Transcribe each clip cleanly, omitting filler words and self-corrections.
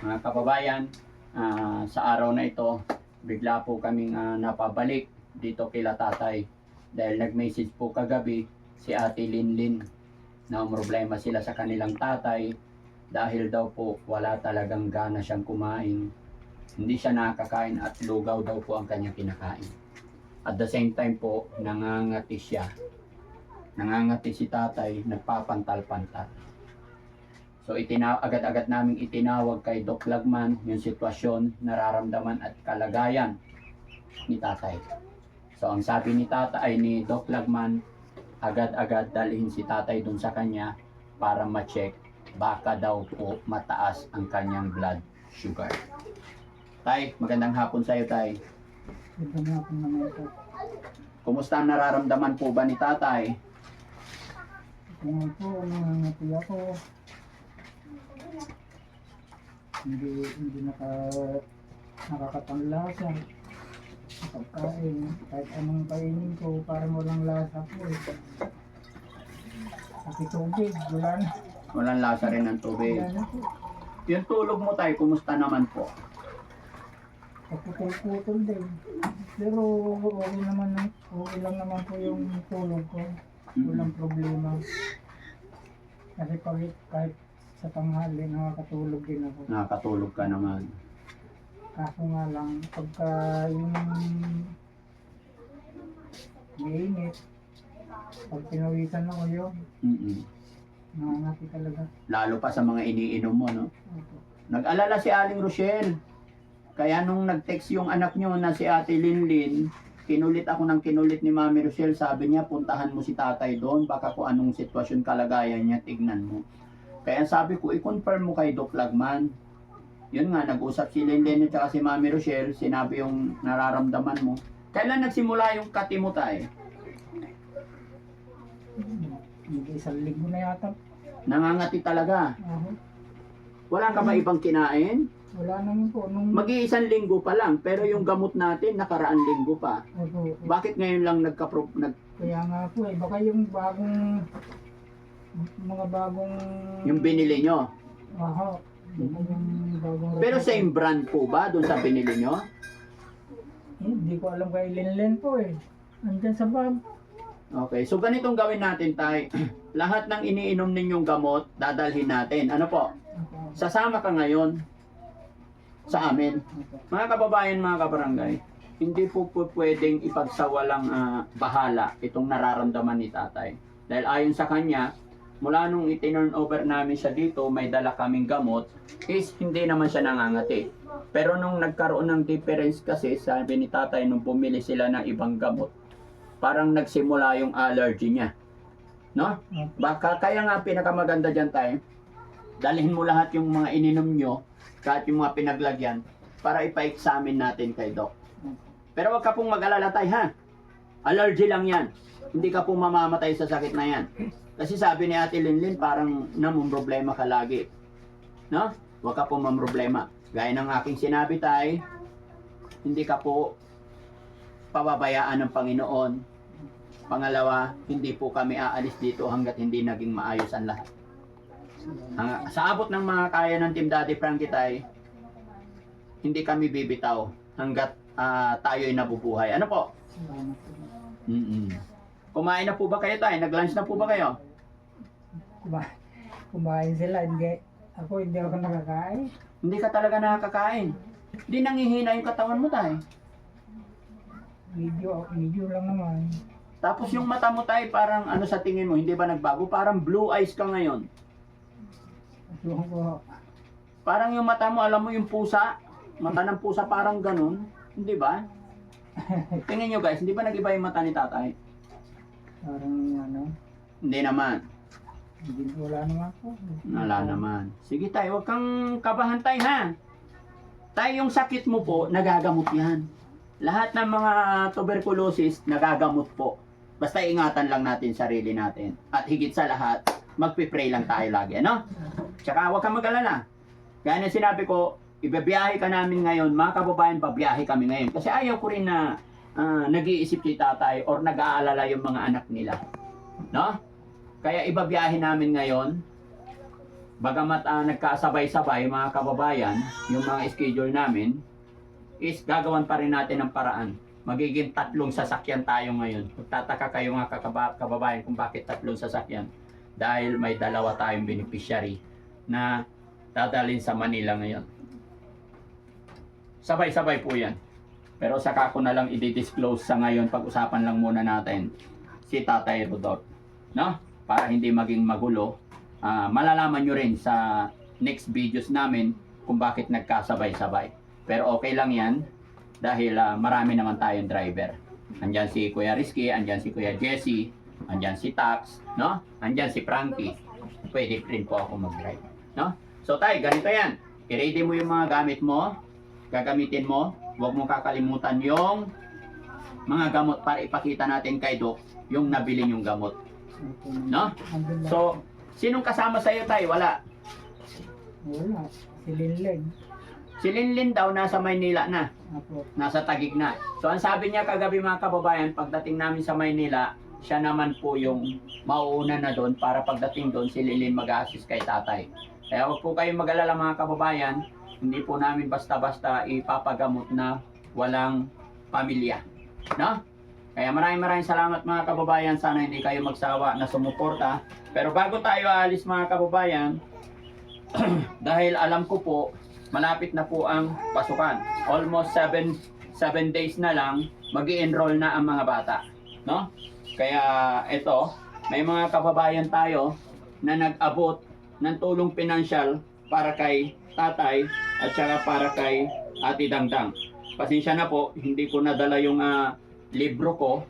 Mga kababayan, sa araw na ito, bigla po kaming napabalik dito kila tatay. Dahil nag-message po kagabi si Ate Linlin na problema sila sa kanilang tatay dahil daw po wala talagang gana siyang kumain. Hindi siya nakakain at lugaw daw po ang kanyang kinakain. At the same time po, nangangati siya. Nangangati si tatay, nagpapantal-pantal. So agad-agad naming itinawag kay Doc Lagman yung sitwasyon, nararamdaman at kalagayan ni tatay. So ang sabi ni tatay ni Doc Lagman, agad-agad dalhin si tatay dun sa kanya para ma-check, baka daw po mataas ang kanyang blood sugar. Tay, magandang hapon sa iyo, tay. Magandang hapon naman po. Kumusta ang nararamdaman po ba ni tatay? Ngayon po, nangangati ako. Hindi nakakapanglasa sa pagkain. Kahit anong kainin ko, parang walang lasa po eh. Pati tubig, wala na. Walang lasa rin ng tubig. Wala na po. Yung tulog mo, tay, kumusta naman po? Kaputol-putol din. Pero okay lang naman po yung tulog ko. Walang problema. Kasi kahit sa tanghali, nakakatulog din ako. Nakakatulog ka naman. Kaso nga lang, pagka yung mainit, pag pinawisan ako yun, nangangati talaga. Lalo pa sa mga iniinom mo, no? Opo. Nag-alala si Aling Rochelle. Kaya nung nag-text yung anak nyo na si Ate Linlin, kinulit ako ng kinulit ni Mami Rochelle. Sabi niya, puntahan mo si tatay doon. Baka kung anong sitwasyon kalagayan niya, tignan mo. Kaya sabi ko, i-confirm mo kay Doc Lagman. Yun nga, nag-usap si Linlin at si Mami Rochelle. Sinabi yung nararamdaman mo. Kailan nagsimula yung kati mo, tay? Hindi, isang linggo na yata. Nangangati talaga. Wala ka ba ibang kinain? Wala naman po. Mag-iisang linggo pa lang, pero yung gamot natin, nakaraan linggo pa. Opo. Bakit ngayon lang Kaya nga po eh, baka yung mga bagong... yung binili nyo? Aha. Yung bagong... Pero same brand po ba doon sa binili nyo? Hindi ko alam kay Linlen po eh. Andyan sa bag. Okay, so ganitong gawin natin, tay. Lahat ng iniinom ninyong gamot, dadalhin natin. Ano po? Opo. Sasama ka ngayon sa amin. Opo. Mga kababayan, mga kabarangay, hindi po pwedeng ipagsawalang bahala itong nararamdaman ni tatay. Dahil ayon sa kanya, mula nung itinurn over namin siya dito, may dala kaming gamot, is hindi naman siya nangangati. Pero nung nagkaroon ng difference kasi, sabi ni tatay, nung bumili sila ng ibang gamot, parang nagsimula yung allergy niya. No? Baka kaya nga pinakamaganda dyan tayo, dalhin mo lahat yung mga ininom nyo, kahit yung mga pinaglagyan, para ipa-examine natin kay Doc. Pero wag ka pong mag-alala tay, ha? Allergy lang yan. Hindi ka pong mamamatay sa sakit na yan. Kasi sabi ni Ate Linlin, parang namumroblema ka lagi. No? Wag ka pong mamroblema. Gaya ng aking sinabi tay, hindi ka po pababayaan ng Panginoon. Pangalawa, hindi po kami aalis dito hanggat hindi naging maayos ang lahat. Sa abot ng mga kaya ng Team Daddy Frankie tay, hindi kami bibitaw hanggat tayo'y nabubuhay. Ano po? Kumain na po ba kayo tay? Nag-lunch na po ba kayo? Kumain sila, hindi ako nakakain. Hindi ka talaga nakakain. Hindi nangihina yung katawan mo tay. Medyo lang naman. Tapos yung mata mo tay, parang ano sa tingin mo, hindi ba nagbago? Parang blue eyes ka ngayon. Ewan ko. Parang yung mata mo, alam mo yung pusa, mata ng pusa parang ganun, hindi ba? Tingnan nyo guys, hindi ba nag-iba yung mata ni tatay? Parang ano, Hindi naman. wala naman po. Wala naman. Sige tay, huwag kang kabahan tay ha. Tay, yung sakit mo po, nagagamot yan. Lahat ng mga tuberculosis, nagagamot po. Basta ingatan lang natin sarili natin. At higit sa lahat, magpipray lang tayo lagi, ano? Tsaka huwag kang mag-alala. Gaya na sinabi ko, ibibiyahe ka namin ngayon, mga kababayan, pabiyahe kami ngayon. Kasi ayaw ko rin na nag-iisip si tatay or nag-aalala yung mga anak nila. No? Kaya ibabiyahe namin ngayon bagamat nagkasabay-sabay mga kababayan, yung mga schedule namin, is gagawan pa rin natin ng paraan. Magiging 3 sasakyan tayo ngayon. Magtataka kayo mga kababayan kung bakit 3 sasakyan. Dahil may 2 tayong beneficiary na dadalhin sa Manila ngayon. Sabay-sabay po yan. Pero saka ko na lang i-disclose sa ngayon, pag-usapan lang muna natin si Tatay Rodolph. No? Para hindi maging magulo. Malalaman nyo rin sa next videos namin kung bakit nagkasabay-sabay. Pero okay lang yan dahil marami naman tayong driver. Andyan si Kuya Rizky, andyan si Kuya Jesse, andyan si Tax, no? Andyan si Frankie. Pwede rin po ako mag-drive, no? So tay, ganito yan. I-ready mo yung mga gamit mo, gagamitin mo. Huwag mong kakalimutan yung mga gamot para ipakita natin kay Doc yung nabili yung gamot, no? So, sinong kasama sa iyo tay? Wala. Wala. Si Linlen. Si Linlin daw nasa Maynila na. Apo. Nasa Taguig na. So ang sabi niya kagabi mga kababayan, pagdating namin sa Maynila, siya naman po yung mauuna na doon para pagdating doon si Lilin mag-assist kay tatay. Kaya huwag po kayong mag-alala mga kababayan, hindi po namin basta-basta ipapagamot na walang pamilya. No? Kaya maraming salamat mga kababayan. Sana hindi kayo magsawa na sumuporta. Pero bago tayo aalis mga kababayan, dahil alam ko po, malapit na po ang pasukan. Almost 7 days na lang, mag-i-enroll na ang mga bata. No? Kaya ito, may mga kababayan tayo na nag-abot ng tulong pinansyal para kay tatay at saka para kay Ate Dangdang. Pasensya na po, hindi ko nadala yung libro ko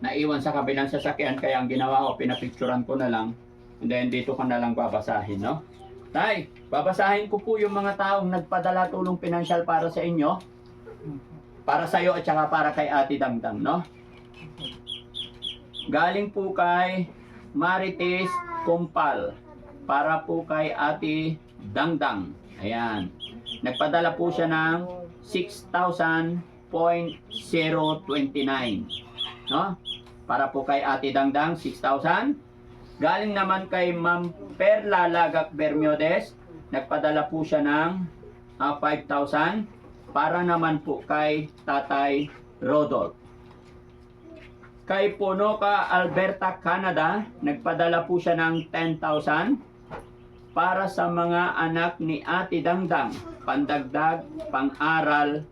na iwan sa kabilang sasakyan, kaya ang ginawa ko, pinapicturan ko na lang and then dito ko na lang babasahin, no? Tay, babasahin ko po yung mga taong nagpadala tulong pinansyal para sa inyo, para sa iyo at saka para kay Ate Dangdang, no? Galing po kay Marites Kumpal, para po kay Ate Dangdang. Ayan. Nagpadala po siya ng 6,000.029. No? Para po kay Ate Dangdang, 6,000. Galing naman kay Ma'am Perla Lagak Bermiodes, nagpadala po siya ng 5,000. Para naman po kay Tatay Rodolph. Kay Punoka Alberta, Canada, nagpadala po siya ng 10,000 para sa mga anak ni Ate Dangdang, pandagdag, pang-aral,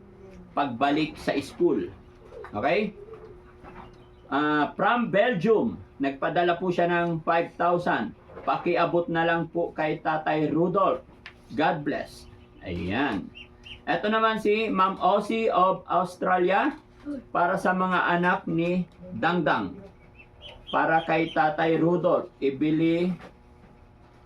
pagbalik sa school. Okay? From Belgium, nagpadala po siya ng 5,000. Pakiabot na lang po kay Tatay Rudolph. God bless. Ayan. Ito naman si Ma'am Ossie of Australia, para sa mga anak ni Dangdang. Para kay Tatay Rudolph, ibili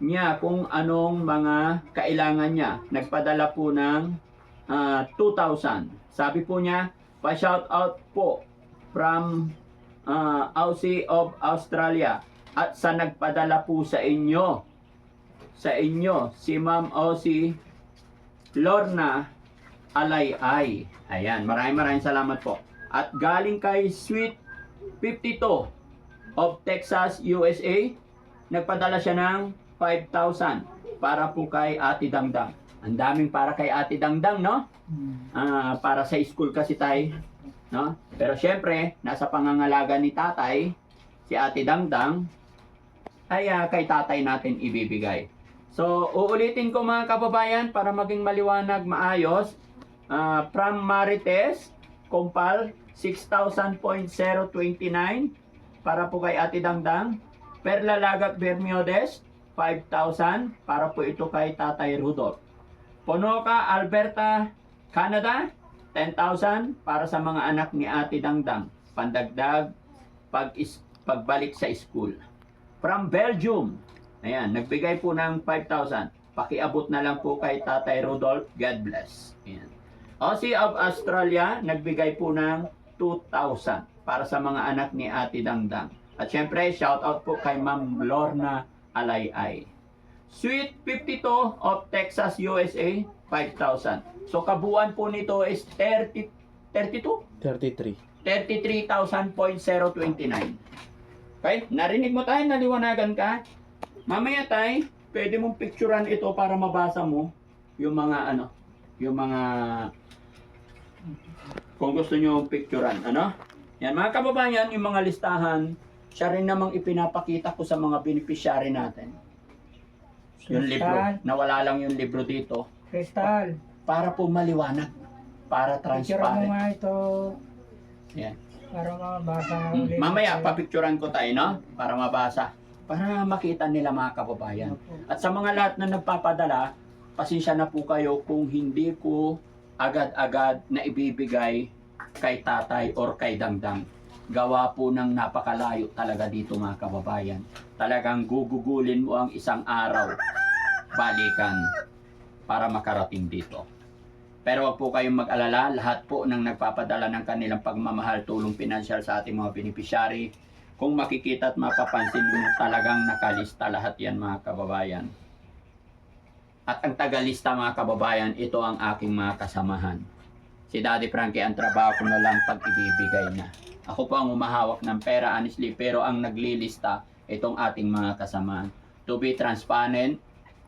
niya kung anong mga kailangan niya. Nagpadala po ng 2,000. Sabi po niya, pa-shout out po from Aussie of Australia. At sa nagpadala po sa inyo, si Ma'am Aussie Lorna Alayay. Ayan, maraming salamat po. At galing kay Sweet 52 of Texas, USA, nagpadala siya ng 5,000 para po kay Ate Dangdang. Ang daming para kay Ate Dangdang, no? Para sa school kasi tayo, no? Pero syempre, nasa pangangalaga ni tatay, si Ate Dangdang, ay kay tatay natin ibibigay. So, uulitin ko mga kababayan para maging maliwanag, maayos. From Marites Kumpal, 6,000.029 para po kay Ate Dangdang. Perla Lagak Bermiodes, 5,000 para po ito kay Tatay Rudolph. Ponoka Alberta, Canada, 10,000 para sa mga anak ni Ate Dangdang, pandagdag, pagbalik sa school. From Belgium, ayan, nagbigay po ng 5,000. Pakiabot na lang po kay Tatay Rudolph. God bless. Ayan. Aussie of Australia, nagbigay po ng 2,000 para sa mga anak ni Ate Dangdang. At syempre, shout out po kay Ma'am Lorna Alayay. Sweet 52 of Texas, USA, 5,000. So kabuuan po nito is 33,000.029. Okay? Narinig mo tayo, naliwanagan ka. Mamaya tayo, pwede mong picturean ito para mabasa mo yung mga ano, yung mga kung gusto nyo picturean, ano? Yan, mga kababayan, yung mga listahan, siya rin namang ipinapakita ko sa mga beneficiary natin. Yung libro, Crystal. nawala lang yung libro dito, Crystal. para po maliwanag, para Picture mo transparent. nga ito Yan. para mabasa ulit. Mamaya, papicturean ko tayo, no? Para mabasa. Para makita nila mga kababayan. Opo. At sa mga lahat na nagpapadala, pasensya na po kayo kung hindi ko agad-agad na ibibigay kay tatay or kay dangdang. Gawa po ng napakalayo talaga dito mga kababayan. Talagang gugugulin mo ang isang araw, balikan, para makarating dito. Pero wag po kayong mag-alala, lahat po ng nagpapadala ng kanilang pagmamahal, tulong pinansyal sa ating mga beneficiary, kung makikita at mapapansin mo, talagang nakalista lahat yan mga kababayan. At ang tagalista mga kababayan, ito ang aking mga kasamahan. Si Daddy Frankie, ang trabaho ko na lang pag ibibigay na. Ako po ang umahawak ng pera, honestly, pero ang naglilista, itong ating mga kasamahan. To be transparent,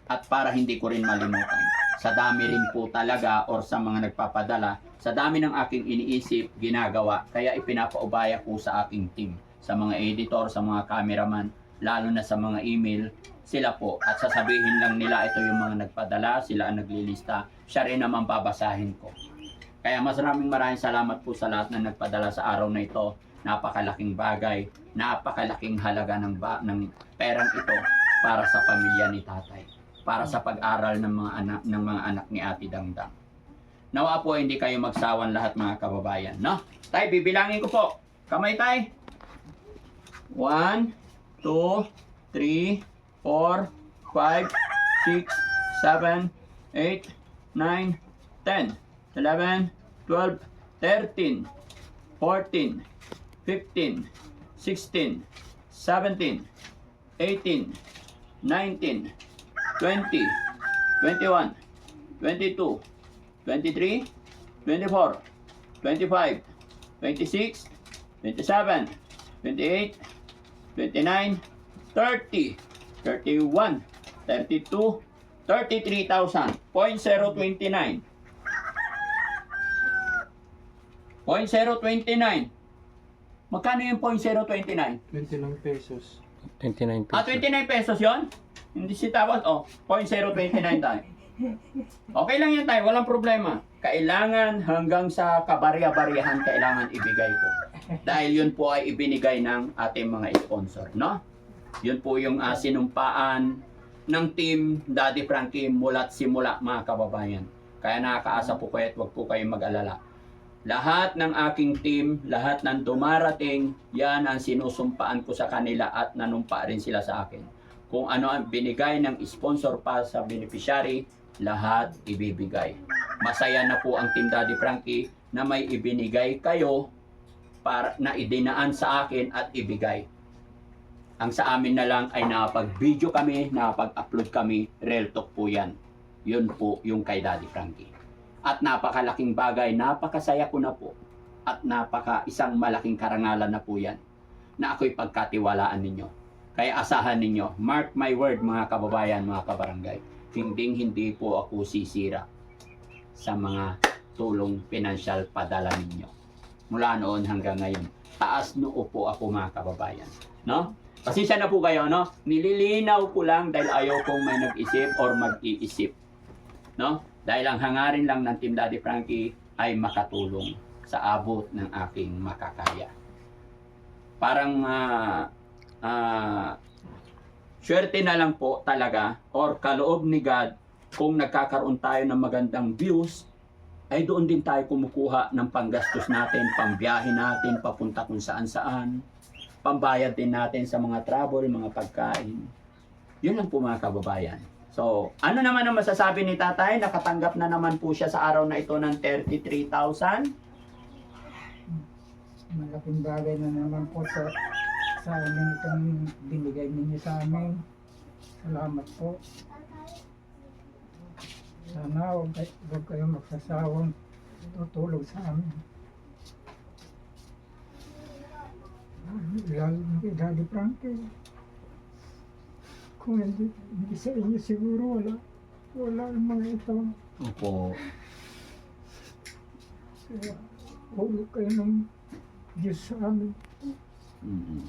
at para hindi ko rin malimutan. Sa dami rin po talaga, or sa mga nagpapadala, sa dami ng aking iniisip, ginagawa, kaya ipinapaubaya ko sa aking team. Sa mga editor, sa mga cameraman, lalo na sa mga email, sila po. At sasabihin lang nila, ito yung mga nagpadala, sila ang naglilista, siya rin naman babasahin ko. Kaya maraming salamat po sa lahat na nagpadala sa araw na ito. Napakalaking bagay, napakalaking halaga ng perang ito para sa pamilya ni tatay, para sa pag-aral ng mga anak ni Ate Dangdang. Nawa po hindi kayo magsawan lahat mga kababayan, no? Tay, bibilangin ko po. Kamay tay. 1, 2, 3, 4, 5, 6, 7, 8, 9, 10, 11, 12, 13, 14, 15, 16, 17, 18, 19, 20, 21, 22, 23, 24, 25, 26, 27, 28, 29, 30, 31, 32, 33,000, 0.029. 0.029. Magkano yung 0.029? 29 pesos. 29 Ah, 29 pesos yon? Hindi si tawad, 0.029 tayo. Okay lang yan tayo, walang problema. Kailangan hanggang sa kabarya-baryahan kailangan ibigay ko. Dahil yun po ay ibinigay ng ating mga sponsor, no? Yun po yung sinumpaan ng team Daddy Frankie mula't simula mga kababayan. Kaya nakakaasa po kayo at huwag po kayong mag-alala. Lahat ng aking team, lahat ng dumarating, yan ang sinusumpaan ko sa kanila at nanumpa rin sila sa akin. Kung ano ang binigay ng sponsor pa sa beneficiary, lahat ibibigay. Masaya na po ang Team Daddy Frankie na may ibinigay kayo para na idinaan sa akin at ibigay. Ang sa amin na lang ay nakapag-video kami, nakapag-upload kami, real talk po yan. Yun po yung kay Daddy Frankie. At napakalaking bagay, napakasaya ko na po. At isang malaking karangalan na po yan na ako'y pagkatiwalaan ninyo. Kaya asahan ninyo, mark my word mga kababayan, mga kabarangay, hindi po ako sisira sa mga tulong pinansyal padala ninyo. Mula noon hanggang ngayon, taas noo po ako mga kababayan. No? Pasensya na po kayo, no? Nililinaw ko lang dahil ayaw kong may nag-isip or mag-iisip. No? Dahil ang hangarin lang ng Team Daddy Frankie ay makatulong sa abot ng aking makakaya. Parang swerte na lang po talaga or kaloob ni God kung nagkakaroon tayo ng magandang views ay doon din tayo kumukuha ng panggastos natin, pambiyahe natin, papunta kung saan-saan, pambayad din natin sa mga travel, mga pagkain. Yun lang po mga kababayan. So, ano naman ang masasabi ni tatay? Nakatanggap na naman po siya sa araw na ito ng 33,000. Malaking bagay na naman po sa amin itong binigay ninyo sa amin. Salamat po. Sana huwag kayong magsasawang tutulog sa amin. Lalo na kay Daddy Frankie. Kung hindi sa inyo siguro wala ang mga ito. Opo. Kaya hulog kayo ng Diyos sa amin. Mm.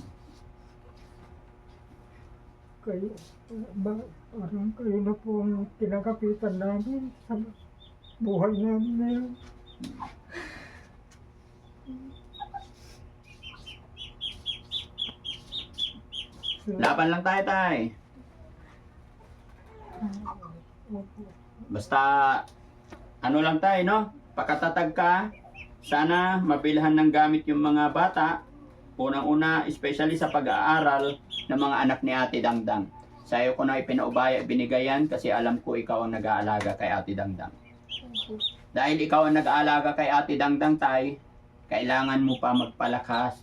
Kayo, parang kayo na po ang kinakapitan namin sa buhay namin ngayon. Laban lang tayo, tay. Opo. Basta, ano lang tayo, no? Pakatatag ka. Sana mabilhan ng gamit yung mga bata. Unang-una, especially sa pag-aaral ng mga anak ni Ate Dangdang. Sa'yo ko na ipinaubaya, binigayan kasi alam ko ikaw ang nag-aalaga kay Ate Dangdang. Dahil ikaw ang nag-aalaga kay Ate Dangdang, tay, kailangan mo pa magpalakas,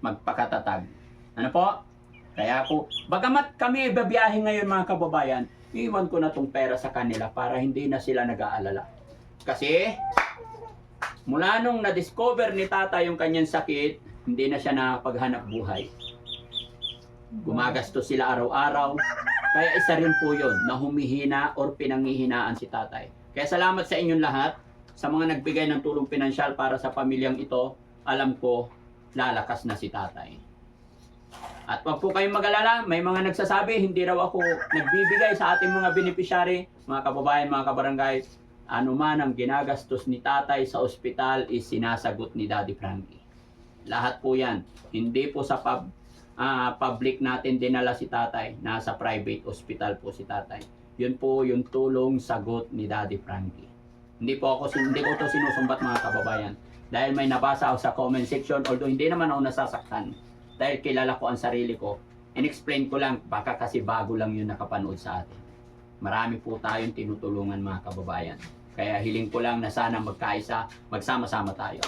magpakatatag. Ano po? Kaya ako, bagamat kami babiyahe ngayon mga kababayan, iwan ko na tong pera sa kanila para hindi na sila nag-aalala. Kasi, mula nung na-discover ni tata yung kanyang sakit, hindi na siya nakapaghanap buhay. Gumagastos sila araw-araw. Kaya isa rin po yun na humihina or pinanghihinaan si tatay. Kaya salamat sa inyong lahat, sa mga nagbigay ng tulong pinansyal para sa pamilyang ito. Alam ko, lalakas na si tatay. At wag po kayong mag-alala, may mga nagsasabi, hindi raw ako nagbibigay sa ating mga beneficiary, mga kababayan, mga kabarangay. Ano man ang ginagastos ni tatay sa ospital is sinasagot ni Daddy Frankie. Lahat po yan. Hindi po sa public natin dinala si tatay. Nasa private hospital po si tatay. Yun po yung tulong sagot ni Daddy Frankie. Hindi ko to sinusumbat mga kababayan. Dahil may nabasa ako sa comment section, although hindi naman ako nasasaktan. Dahil kilala ko ang sarili ko. In-explain ko lang, baka kasi bago lang yun nakapanood sa atin. Marami po tayong tinutulungan mga kababayan. Kaya hiling ko lang na sana magkaisa, magsama-sama tayo.